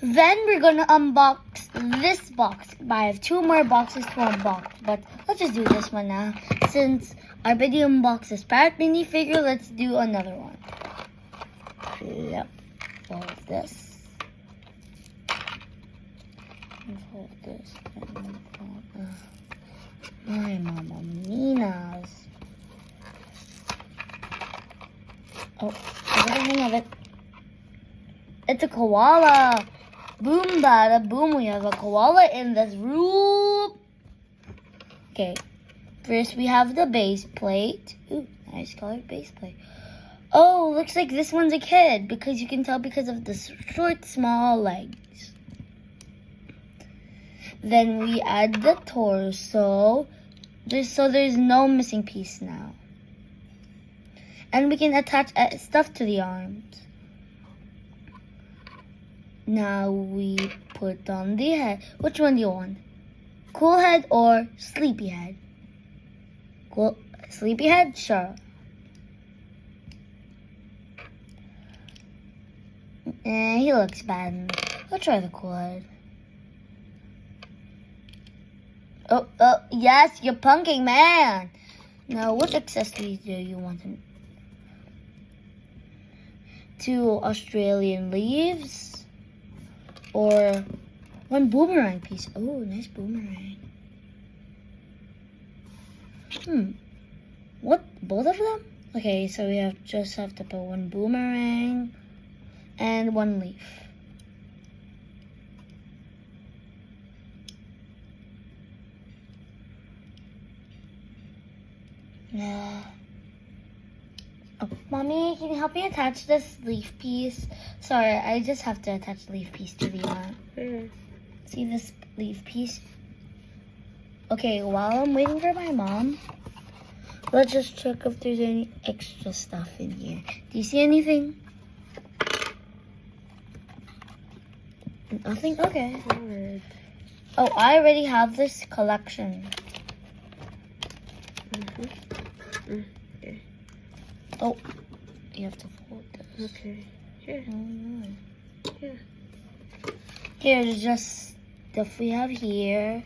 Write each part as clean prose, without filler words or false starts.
Then we're gonna unbox this box. I have 2 more boxes to unbox, but let's just do this one now. Since I already unboxed this parrot minifigure, let's do another one. Yep. Fold this. And fold this. And fold, my mama Mina's. Oh, I got the hang of it. It's a koala. Boom, bada, boom. We have a koala in this room. Okay. First, we have the base plate. Ooh, nice colored base plate. Oh, looks like this one's a kid because you can tell because of the short, small legs. Then we add the torso. There's no missing piece now. And we can attach stuff to the arms. Now we put on the head. Which one do you want? Cool head or sleepy head? Cool, sleepy head? Sure. He looks bad. I'll try the cool head. Oh, yes, you're punking, man. Now, what accessories do you want? 2 Australian leaves. Or 1 boomerang piece. Oh, nice boomerang. What? Both of them? Okay, so we just have to put 1 boomerang and 1 leaf. Yeah. Oh, Mommy, can you help me attach this leaf piece? Sorry, I just have to attach the leaf piece to the arm. See this leaf piece? Okay, while I'm waiting for my mom, let's just check if there's any extra stuff in here. Do you see anything? Nothing? Okay. Oh, I already have this collection. Okay. Oh, you have to fold this. Okay. Here. Here. Here's just stuff we have here.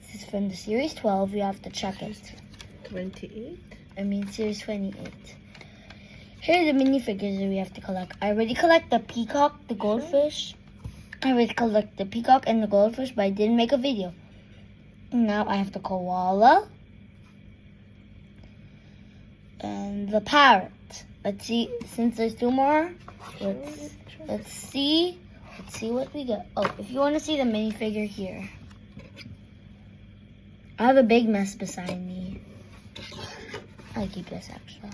This is from the series 12. You have to check it. 28? I mean series 28. Here are the minifigures that we have to collect. I already collect the peacock, the goldfish. I already collect the peacock and the goldfish, but I didn't make a video. Now I have the koala. And the parrot. Let's see, since there's 2 more, let's see what we got. Oh, if you want to see the minifigure here, I have a big mess beside me. I keep this extra.